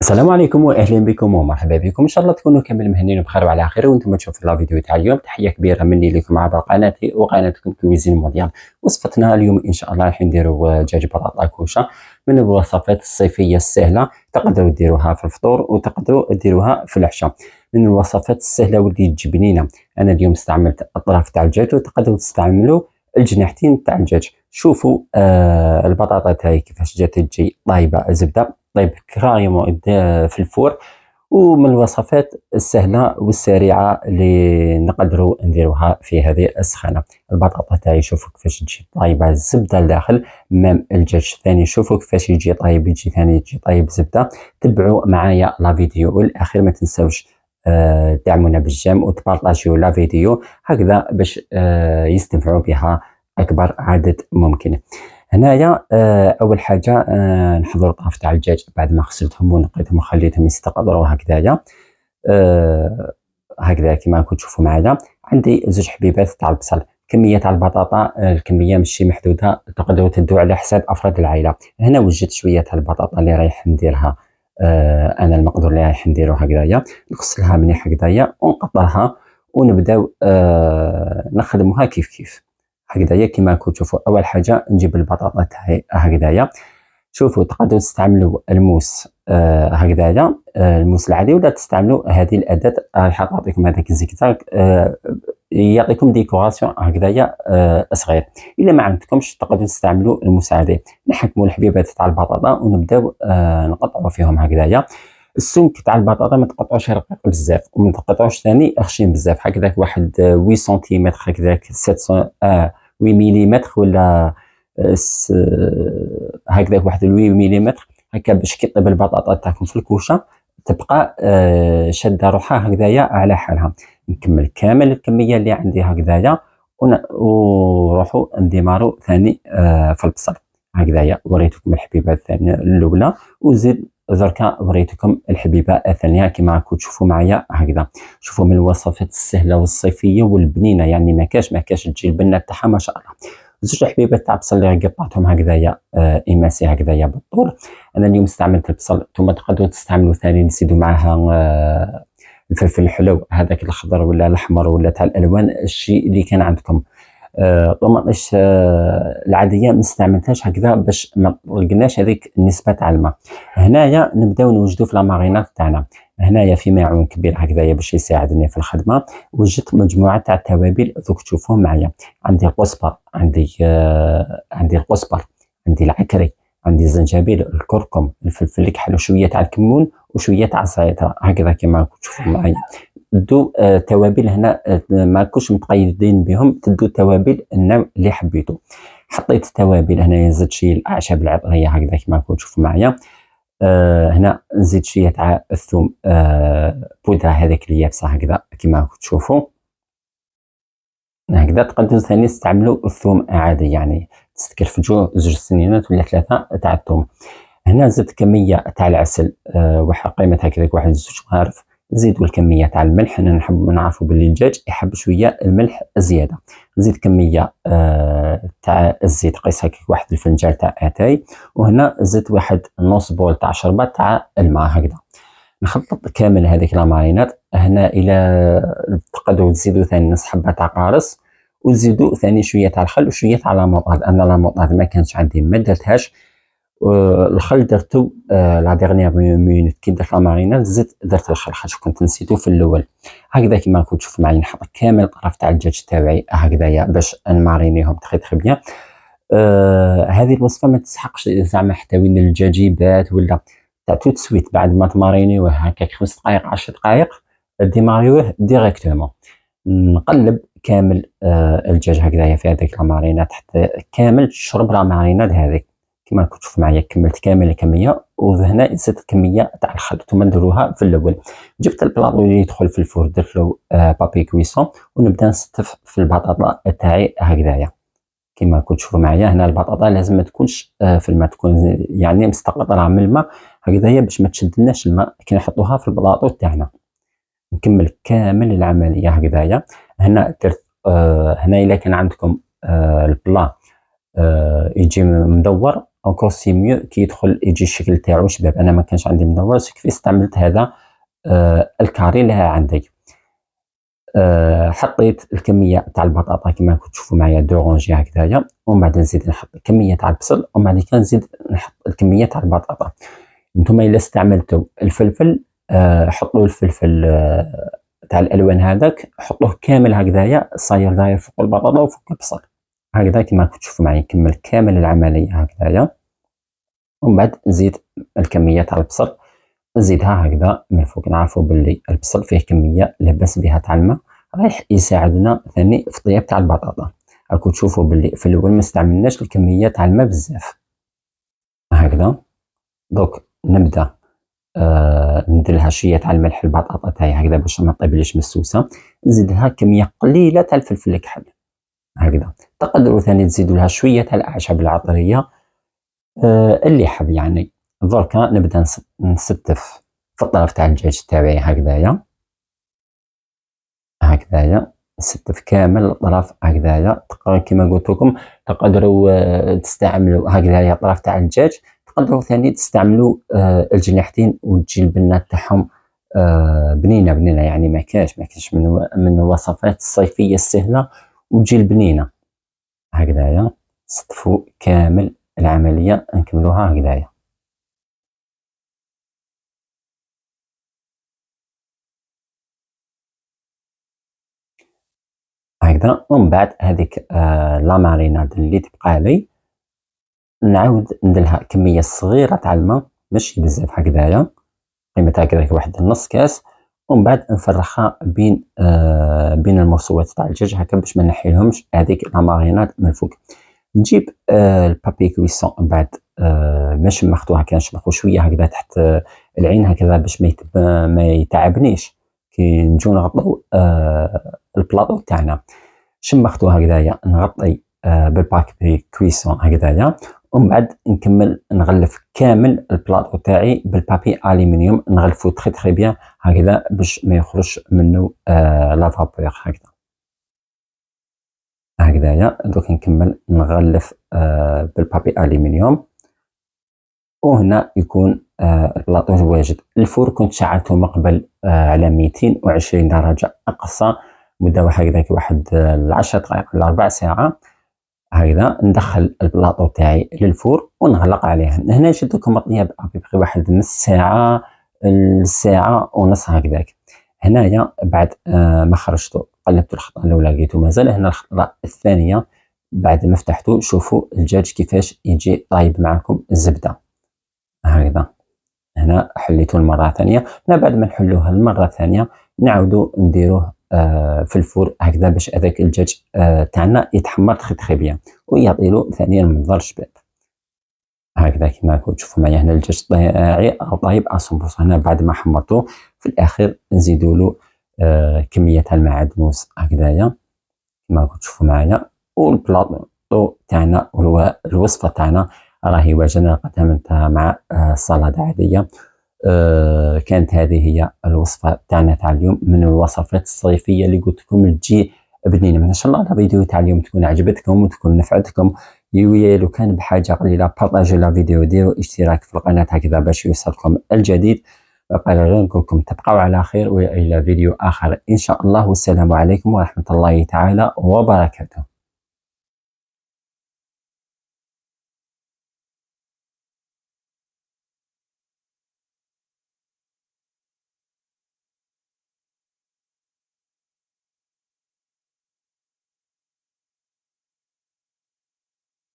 السلام عليكم واهلا بكم ومرحبا بكم. ان شاء الله تكونوا كامل مهنيين وبخير وعلى خير وانتم تشوفوا لا فيديو تاع اليوم. تحيه كبيره مني لكم عبر قناتي وقناتكم كويزين مونديال. وصفتنا اليوم ان شاء الله راح نديروا دجاج بطاطا كوشه من الوصفات الصيفيه السهله، تقدروا ديروها في الفطور وتقدروا ديروها في العشاء. من الوصفات السهله واللي تجي بنينه. انا اليوم استعملت اطراف تاع الدجاج وتقدروا تستعملوا الجناحتين تاع الدجاج. شوفوا البطاطا تاعي كيفاش جات تجي طايبه زبده، طيب كرايمو في الفور. ومن الوصفات السهله والسريعه اللي نقدروا نديروها في هذه السخانه. البطاطا تاعي شوفوا كيفاش تجي طايبه الزبده لداخل، مام الدجاج ثاني شوفوا كيفاش يجي طايب، يجي ثاني يجي طايب زبده. تبعوا معايا لا فيديو والاخير، ما تنسوش دعمونا بالجيم وتبارطاجيو لا فيديو هكذا باش يستنفعوا بها اكبر عدد ممكن. هنايا اول حاجه نحضر طرف تاع الدجاج بعد ما غسلتهم ونقيتهم وخليتهم يستقطروا هكذايا. هكذا كما راكم تشوفوا معايا. عندي زوج حبيبات تاع البصل. كميه تاع البطاطا الكميه ماشي محدوده، تقدروا تدوا على حساب افراد العائله. هنا وجدت شويه تاع البطاطا اللي رايح نديرها، انا المقدور اللي رايح نديرو هكذايا. نغسلها مليح هكذايا ونقطعها ونبداو نخدموها كيف كيف هكذايا. كما راكم تشوفوا اول حاجه نجيب البطاطا تاعي هكذايا. شوفوا تقدروا تستعملوا الموس هكذايا، الموس العادي، ولا تستعملوا هذه الاداه راح تعطيكم هذاك الزيكزاك، يعطيكم ديكوراسيون هكذايا صغير. الا ما عندكمش تقدروا تستعملوا الموس عادي. نحكموا الحبيبات تاع البطاطا ونبداو نقطعوا فيهم هكذايا. السمك تاع البطاطا ما تقطعوش رقيق بزاف وما تقطعوش ثاني خشين بزاف، هكذاك واحد 8 سنتيمتر هكذاك 700 8 مليمتر ولا هكذاك واحد 8 مليمتر هكا، باش كي طيب البطاطا تاعكم في الكوشه تبقى شاده روحها هكذايا على حالها. نكمل كامل الكميه اللي عندي هكذايا وروحوا نديمارو ثاني في البصل هكذايا. وريتكم الحبيبه الثانيه الاولى وزيد دركا وريتكم الحبيبه الثانيه كما راكم تشوفوا معايا هكذا. شوفوا من الوصفات السهله والصيفيه والبنينه، يعني ما كاش تجي البنه تاعها ما شاء الله. زوج حبيبات تاع بصل اللي قطعتهم هكذايا ايماسي هكذايا بالطول. انا اليوم استعملت البصل، ثم تقدروا تستعملوا ثاني نزيدوا معاها الفلفل الحلو هذاك الخضر ولا الاحمر ولا تاع الالوان، الشيء اللي كان عندكم. طوماطيش العاديه ما استعملتهاش هكذا باش ما لقيناش هذيك النسبه تاع الماء. هنايا نبداو نوجدوا في المارينات تاعنا. هنايا في ماعون كبير هكذايا باش يساعدني في الخدمه. وجدت مجموعه تاع التوابل ذوك تشوفوهم معايا. عندي القزبر، عندي القزبر، عندي العكري، عندي الزنجبيل، الكركم، الفلفل الكحل، وشويه تاع الكمون وشويه تاع الزعتر هكذا كما راكم تشوفوا معايا. دو توابل هنا ما كوش متقيدين بهم، تدو توابل النوع اللي حبيتو. حطيت التوابل هنايا، زدت شي الاعشاب العطريه هكذا كما راكم تشوفوا معايا. هنا نزيد شويه تاع الثوم بودره هذيك اليابسه هكذا كما راكم تشوفوا هكذا. تقدروا ثاني تستعملوا الثوم عادي، يعني تستكرفجوا زوج سنينات ولا ثلاثه تاع الثوم. هنا زدت كميه تاع العسل، واحد قيمه هكذاك واحد زوج مغارف. نزيدوا الكميه تاع الملح، انا نحب نعرفوا باللي الدجاج يحب شويه الملح زياده. نزيد كميه تاع الزيت، قيس هكاك واحد الفنجان تاع اتاي. وهنا زدت واحد نص بول تاع شربه تاع الماء هكذا. نخلط كامل هذيك لامارينات. هنا الى تقدروا تزيدوا ثاني نص حبه تاع قارص، وتزيدوا ثاني شويه تاع الخل وشويه تاع لاموطاد. انا لاموطاد ما كانش عندي ما درتهاش. الخل درتو لا ديرنيير مينوت كي درت لاماريناد زدت درت الخل خاطر كنت نسيتو في الاول. هكذا كيما راكم تشوفوا معايا نحط كامل الطرف تاع الدجاج تاعي هكذايا باش نمارينيهم تخي بيان. هذه الوصفه ما تسحقش زعما حتى وين الدجاجيبات ولا تاع تو سويت. بعد ما تمارينيوه هكاك 5 دقائق 10 دقائق ديماريوه ديريكتومون. نقلب كامل الدجاج هكذايا في هذيك لاماريناد حتى كامل تشرب لاماريناد هذيك. كما راكم تشوفوا معايا كملت كامل الكميه. وهنا زدت كميه تاع الخل، ثم نديروها في الاول. جبت البلاطو اللي يدخل في الفور، درت له بابي كويسون ونبدا نستف في البطاطا تاعي هكذايا. كما راكم تشوفوا معايا هنا البطاطا لازم ما تكونش في الماء، تكون يعني مستقطره من الماء هكذايا باش ما تشدلناش الماء كي نحطوها في البلاطو تاعنا. نكمل كامل العمليه هكذايا. هنا درت هنا الا كان عندكم البلا يجي مدور اونكور سي ميو كي يدخل يجي الشكل تاعو شباب. انا ما كانش عندي مدور كيف استعملت هذا الكاري اللي عندي. حطيت الكميه تاع البطاطا كما راكم تشوفوا معايا دورونجي هكذايا، ومن بعد نزيد نحط كميه تاع البصل، ومن بعد نزيد نحط الكميه تاع البطاطا. نتوما الا استعملتوا الفلفل حطوا الفلفل تاع الالوان هذاك، حطوه كامل هكذايا صاير داير فوق البطاطا وفوق البصل هكذا كما راكم تشوفوا معايا. نكمل كامل العمليه هكذايا، ومن بعد نزيد الكميه تاع البصل نزيدها هكذا من الفوق. نعرفوا باللي البصل فيه كميه لاباس بها تاع الماء رايح يساعدنا ثاني في الطياب تاع البطاطا. راكم تشوفوا باللي في الاول ما استعملناش الكميه تاع الماء بزاف هكذا. دوك نبدا ندير لها شويه تاع الملح البطاطا تاعي هكذا باش ما طيبليش مسوسه. نزيد لها كميه قليله تاع الفلفل الكحل هكذا. تقدروا ثاني تزيدوا لها شويه تاع الاعشاب العطريه اللي حب يعني. دركا نبدا نستف في الطرف تاع الدجاج تاعي هكذايا هكذايا، نستف كامل الطرف هكذايا. كما قلت لكم تقدروا تستعملوا هكذايا الطرف تاع الدجاج، تقدروا ثاني تستعملوا الجناحتين وتجي البنات تاعهم بنينه بنينه يعني. ما كاش من الوصفات الصيفيه السهله وتجي البنينه هكذايا. نستفوا كامل العمليه نكملوها هكذايا هكذا. ومن بعد هذيك لا ماريناد اللي تبقى لي نعاود نديرلها كميه صغيره تاع الماء ماشي بزاف هكذايا، قيمه هكذاك واحد نص كاس. ومن بعد نفرخها بين المرصوات تاع الدجاج هكا باش ما نحيلهمش هذيك لا ماريناد من الفوق. نجيب البابي كويسون من بعد ما شمختو هكا نشمخو شويه هكذا تحت العين هكذا باش ما يتعبنيش كي نجو نغطو البلاطو تاعنا. شمختو هكذايا نغطي بالبابي كويسون هكذايا، ومن بعد نكمل نغلف كامل البلاطو تاعي بالبابي الومنيوم. نغلفو تري بيان هكذا باش ما يخرجش منه لا فابور هكذايا. دوك نكمل نغلف بالبابي الومنيوم، وهنا يكون البلاطو واجد. الفور كنت شعلته من قبل على 220 درجه اقصى مده هكذاك واحد 10 دقائق ل 4 ساعات هكذا. ندخل البلاطو تاعي للفور ونغلق عليه. هنا جبت لكم الطياب بقي واحد نص ساعه لساعه ونص هكذاك. هنايا بعد ما خرجته قلبت الخطره الاولى لقيته مازال. هنا الخطره الثانيه بعد ما فتحته شوفوا الدجاج كيفاش يجي طايب معكم الزبده هكذا. هنا حليته المره الثانيه. بعد ما نحلوها المره الثانيه نعاودوا نديروه في الفور هكذا باش هذاك الدجاج تاعنا يتحمر تري بيان ويعطي له ثانيا منظر شباب هكذا. كما راكم تشوفوا معايا هنا الدجاج تاعي طايب 100%. هنا بعد ما حمرته في الاخير نزيدوا له كميه تاع المعدنوس هكذايا كما راكم تشوفوا معايا. والبلاطو تاعنا والوصفه تاعنا راهي واجده. قدمتها مع سلطه عاديه. كانت هذه هي الوصفه تاعنا تاع اليوم من الوصفات الصيفيه اللي قلت لكم تجي بنينه. ان شاء الله الفيديو تاع اليوم تكون عجبتكم وتكون نفعتكم. لو كان بحاجه قليله بارطاجي لا فيديو، ديروا اشتراك في القناه هكذا باش يوصلكم الجديد. بقى غير نقول لكم تبقوا على خير والى فيديو اخر ان شاء الله. والسلام عليكم ورحمه الله تعالى وبركاته.